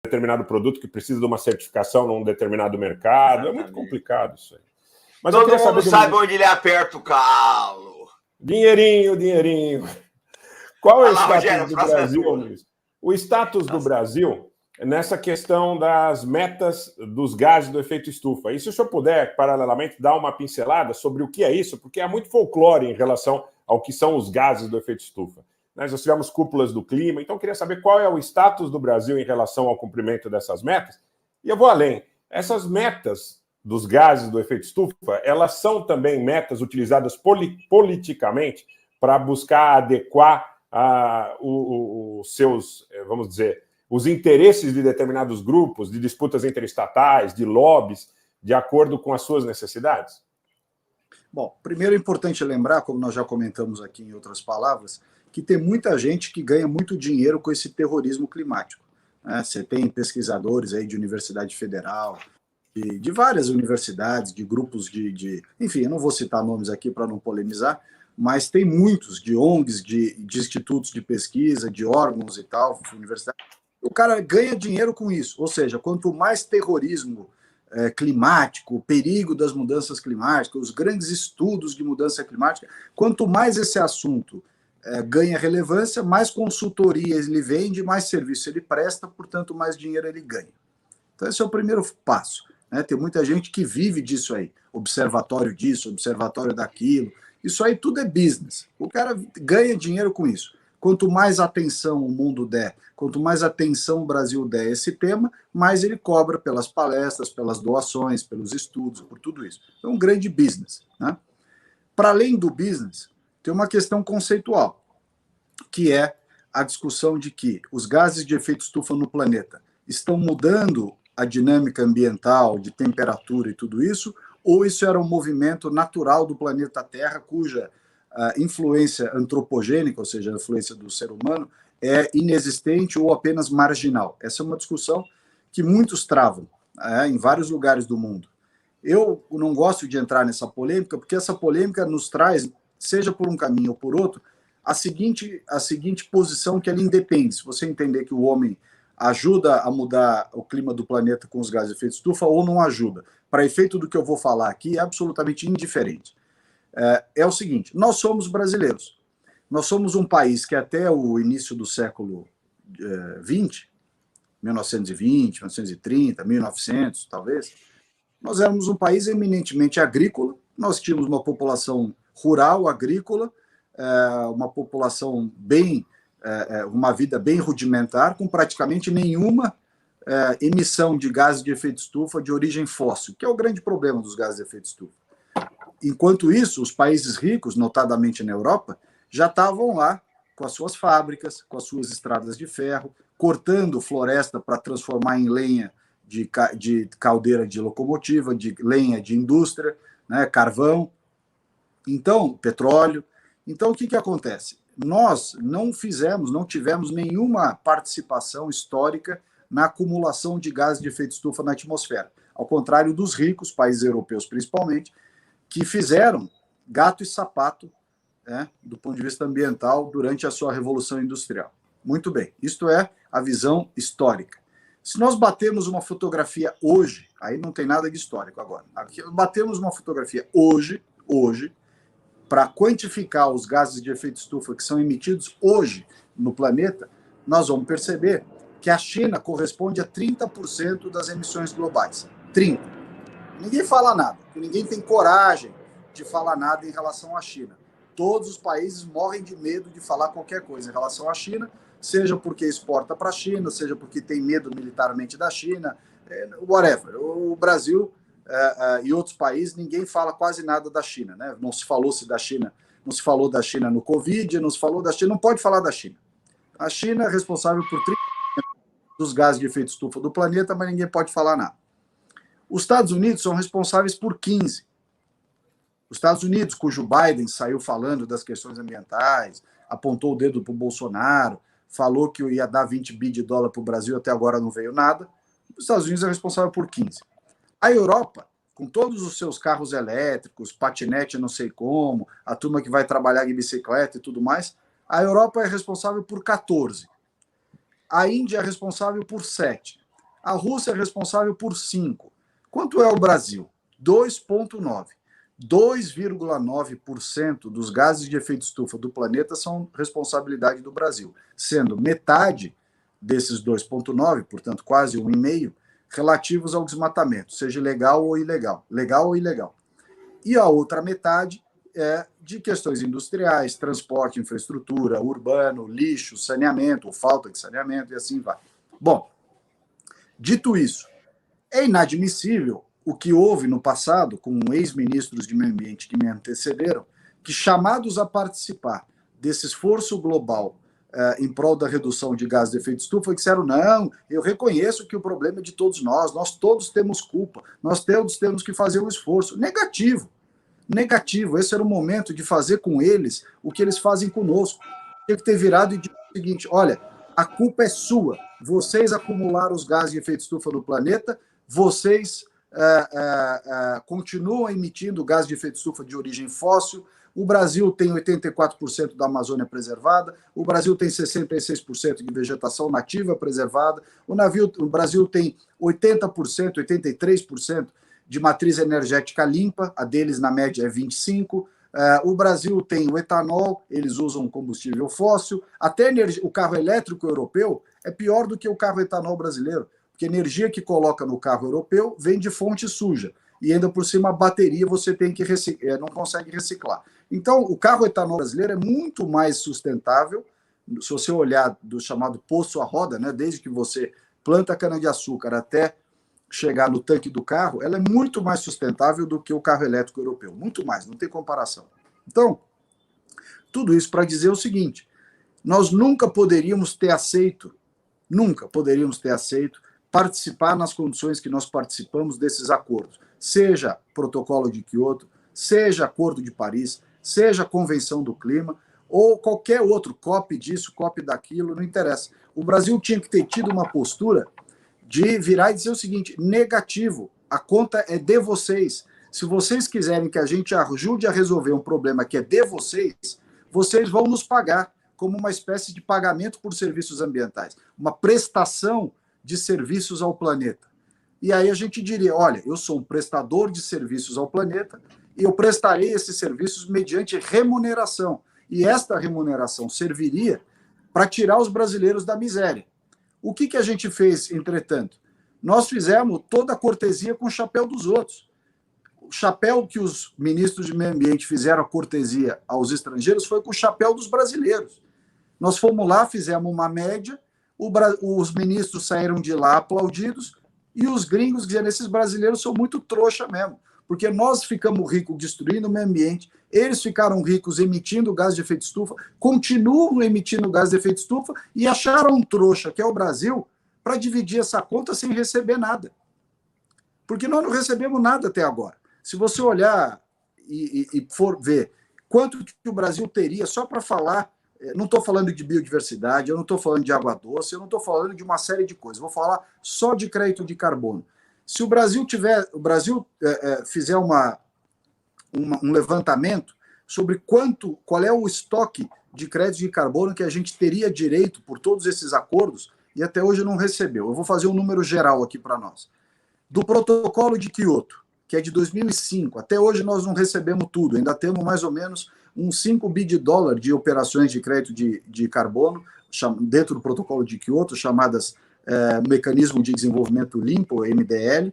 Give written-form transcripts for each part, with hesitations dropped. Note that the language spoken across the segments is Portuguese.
determinado produto que precisa de uma certificação num determinado mercado. É muito complicado isso aí. Mas todo mundo sabe onde ele aperta o calo. Dinheirinho, dinheirinho. Qual é o status Rogério, do Brasil, Luiz? O status do Brasil nessa questão das metas dos gases do efeito estufa. E se o senhor puder, paralelamente, dar uma pincelada sobre o que é isso, porque há muito folclore em relação ao que são os gases do efeito estufa. Nós tivemos cúpulas do clima, então eu queria saber qual é o status do Brasil em relação ao cumprimento dessas metas. E eu vou além. Essas metas dos gases do efeito estufa, elas são também metas utilizadas politicamente para buscar adequar os seus, vamos dizer, os interesses de determinados grupos, de disputas interestatais, de lobbies, de acordo com as suas necessidades? Bom, primeiro é importante lembrar, como nós já comentamos aqui em outras palavras, que tem muita gente que ganha muito dinheiro com esse terrorismo climático. Né? Você tem pesquisadores aí de Universidade Federal, de várias universidades, de grupos Enfim, eu não vou citar nomes aqui para não polemizar, mas tem muitos de ONGs, de institutos de pesquisa, de órgãos e tal, universidades. O cara ganha dinheiro com isso. Ou seja, quanto mais terrorismo climático, o perigo das mudanças climáticas, os grandes estudos de mudança climática, quanto mais esse assunto ganha relevância, mais consultoria ele vende, mais serviço ele presta, portanto, mais dinheiro ele ganha. Então, esse é o primeiro passo. Né? Tem muita gente que vive disso aí. Observatório disso, observatório daquilo. Isso aí tudo é business. O cara ganha dinheiro com isso. Quanto mais atenção o mundo der, quanto mais atenção o Brasil der a esse tema, mais ele cobra pelas palestras, pelas doações, pelos estudos, por tudo isso. É um grande business. Né? Para além do business, tem uma questão conceitual, que é a discussão de que os gases de efeito estufa no planeta estão mudando a dinâmica ambiental, de temperatura e tudo isso, ou isso era um movimento natural do planeta Terra, cuja influência antropogênica, ou seja, a influência do ser humano, é inexistente ou apenas marginal. Essa é uma discussão que muitos travam em vários lugares do mundo. Eu não gosto de entrar nessa polêmica, porque essa polêmica nos traz, seja por um caminho ou por outro, a seguinte posição que ela independe. Se você entender que o homem ajuda a mudar o clima do planeta com os gases de efeito estufa ou não ajuda, para efeito do que eu vou falar aqui, é absolutamente indiferente. É o seguinte, nós somos brasileiros. Nós somos um país que até o início do século XX, 1920, 1930, 1900, talvez, nós éramos um país eminentemente agrícola, nós tínhamos uma população rural, agrícola, uma população uma vida bem rudimentar, com praticamente nenhuma emissão de gases de efeito estufa de origem fóssil, que é o grande problema dos gases de efeito estufa. Enquanto isso, os países ricos, notadamente na Europa, já estavam lá com as suas fábricas, com as suas estradas de ferro, cortando floresta para transformar em lenha de caldeira de locomotiva, de lenha de indústria, né, carvão, então, petróleo. Então, o que acontece? Nós não tivemos nenhuma participação histórica na acumulação de gases de efeito estufa na atmosfera, ao contrário dos ricos, países europeus principalmente, que fizeram gato e sapato, do ponto de vista ambiental, durante a sua revolução industrial. Muito bem, isto é a visão histórica. Se nós batemos uma fotografia hoje, aí não tem nada de histórico agora, batemos uma fotografia hoje, para quantificar os gases de efeito estufa que são emitidos hoje no planeta, nós vamos perceber que a China corresponde a 30% das emissões globais. 30%. Ninguém fala nada, ninguém tem coragem de falar nada em relação à China. Todos os países morrem de medo de falar qualquer coisa em relação à China, seja porque exporta para a China, seja porque tem medo militarmente da China, whatever. O Brasil e outros países, ninguém fala quase nada da China. Né? Não se falou da China no Covid, não se falou da China, não pode falar da China. A China é responsável por 30% dos gases de efeito estufa do planeta, mas ninguém pode falar nada. Os Estados Unidos são responsáveis por 15%. Os Estados Unidos, cujo Biden saiu falando das questões ambientais, apontou o dedo para o Bolsonaro, falou que ia dar 20 bi de dólar para o Brasil, até agora não veio nada. Os Estados Unidos é responsável por 15%. A Europa, com todos os seus carros elétricos, patinete não sei como, a turma que vai trabalhar em bicicleta e tudo mais, a Europa é responsável por 14%. A Índia é responsável por 7%. A Rússia é responsável por 5%. Quanto é o Brasil? 2,9%. 2,9% dos gases de efeito estufa do planeta são responsabilidade do Brasil, sendo metade desses 2,9%, portanto quase 1,5%, relativos ao desmatamento, seja legal ou ilegal. Legal ou ilegal. E a outra metade é de questões industriais, transporte, infraestrutura, urbano, lixo, saneamento, ou falta de saneamento, e assim vai. Bom, dito isso, é inadmissível o que houve no passado com ex-ministros de meio ambiente que me antecederam, que chamados a participar desse esforço global em prol da redução de gases de efeito estufa, disseram, não, eu reconheço que o problema é de todos nós todos temos culpa, nós todos temos que fazer um esforço. Negativo. Esse era o momento de fazer com eles o que eles fazem conosco. Tinha que ter virado e dito o seguinte, olha, a culpa é sua, vocês acumularam os gases de efeito estufa no planeta, vocês continuam emitindo gás de efeito estufa de origem fóssil, o Brasil tem 84% da Amazônia preservada, o Brasil tem 66% de vegetação nativa preservada, o Brasil tem 80%, 83% de matriz energética limpa, a deles na média é 25%, o Brasil tem o etanol, eles usam combustível fóssil, até o carro elétrico europeu é pior do que o carro etanol brasileiro, porque a energia que coloca no carro europeu vem de fonte suja. E ainda por cima a bateria você tem que não consegue reciclar. Então, o carro etanol brasileiro é muito mais sustentável, se você olhar do chamado poço à roda, né, desde que você planta a cana-de-açúcar até chegar no tanque do carro, ela é muito mais sustentável do que o carro elétrico europeu. Muito mais, não tem comparação. Então, tudo isso para dizer o seguinte, nós nunca poderíamos ter aceito participar nas condições que nós participamos desses acordos, seja protocolo de Quioto, seja acordo de Paris, seja convenção do clima, ou qualquer outro, COP disso, COP daquilo, não interessa. O Brasil tinha que ter tido uma postura de virar e dizer o seguinte, negativo, a conta é de vocês. Se vocês quiserem que a gente ajude a resolver um problema que é de vocês, vocês vão nos pagar como uma espécie de pagamento por serviços ambientais, uma prestação de serviços ao planeta. E aí a gente diria, olha, eu sou um prestador de serviços ao planeta e eu prestarei esses serviços mediante remuneração. E esta remuneração serviria para tirar os brasileiros da miséria. O que a gente fez, entretanto? Nós fizemos toda a cortesia com o chapéu dos outros. O chapéu que os ministros de meio ambiente fizeram a cortesia aos estrangeiros foi com o chapéu dos brasileiros. Nós fomos lá, fizemos uma média, os ministros saíram de lá aplaudidos e os gringos diziam, esses brasileiros são muito trouxa mesmo, porque nós ficamos ricos destruindo o meio ambiente, eles ficaram ricos emitindo gás de efeito estufa, continuam emitindo gás de efeito estufa e acharam um trouxa, que é o Brasil, para dividir essa conta sem receber nada. Porque nós não recebemos nada até agora. Se você olhar e for ver quanto que o Brasil teria só para falar, não estou falando de biodiversidade, eu não estou falando de água doce, eu não estou falando de uma série de coisas, vou falar só de crédito de carbono. Se o Brasil fizer um levantamento sobre qual é o estoque de crédito de carbono que a gente teria direito por todos esses acordos, e até hoje não recebeu. Eu vou fazer um número geral aqui para nós. Do protocolo de Quioto, que é de 2005, até hoje nós não recebemos tudo, ainda temos mais ou menos uns 5 bi de dólar de operações de crédito de carbono dentro do protocolo de Quioto, chamadas Mecanismo de Desenvolvimento Limpo, MDL,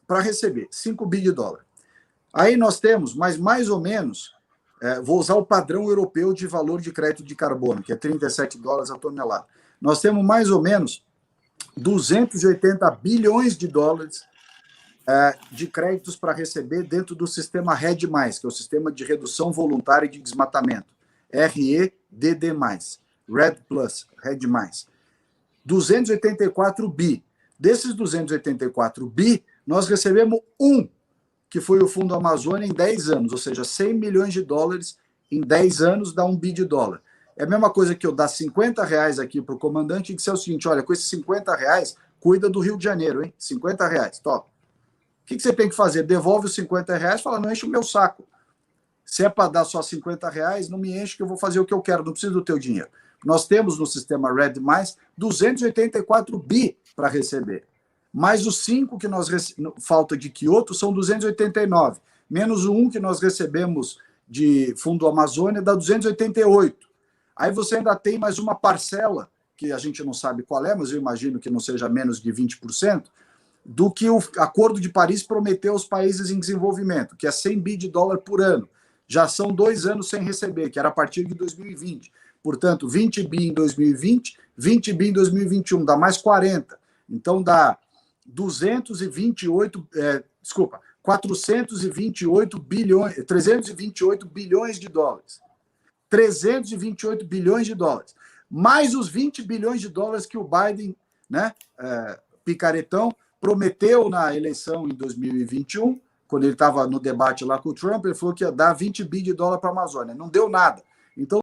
para receber 5 bi de dólar. Aí nós temos, mas mais ou menos, vou usar o padrão europeu de valor de crédito de carbono, que é 37 dólares a tonelada. Nós temos mais ou menos 280 bilhões de dólares de créditos para receber dentro do sistema RED+, que é o Sistema de Redução Voluntária de Desmatamento, REDD+, RED+, RED+. 284 bi. Desses 284 bi, nós recebemos que foi o Fundo Amazônia em 10 anos, ou seja, 100 milhões de dólares em 10 anos dá 1 bi de dólar. É a mesma coisa que eu dar R$50 aqui para o comandante e dizer o seguinte, olha, com esses R$50, cuida do Rio de Janeiro, hein? R$50, top. O que você tem que fazer? Devolve os R$50 e fala, não enche o meu saco. Se é para dar só R$50, não me enche que eu vou fazer o que eu quero, não preciso do teu dinheiro. Nós temos no sistema RED+, 284 bi para receber. Mais os 5 que nós falta de Kyoto são 289. Menos o 1 que nós recebemos de Fundo Amazônia dá 288. Aí você ainda tem mais uma parcela, que a gente não sabe qual é, mas eu imagino que não seja menos de 20%, do que o Acordo de Paris prometeu aos países em desenvolvimento, que é 100 bi de dólar por ano. Já são 2 anos sem receber, que era a partir de 2020. Portanto, 20 bi em 2020, 20 bi em 2021, dá mais 40. Então, dá 428 bilhões, 328 bilhões de dólares. 328 bilhões de dólares. Mais os 20 bilhões de dólares que o Biden, né, picaretão, prometeu na eleição em 2021, quando ele estava no debate lá com o Trump, ele falou que ia dar 20 bi de dólar para a Amazônia. Não deu nada. Então,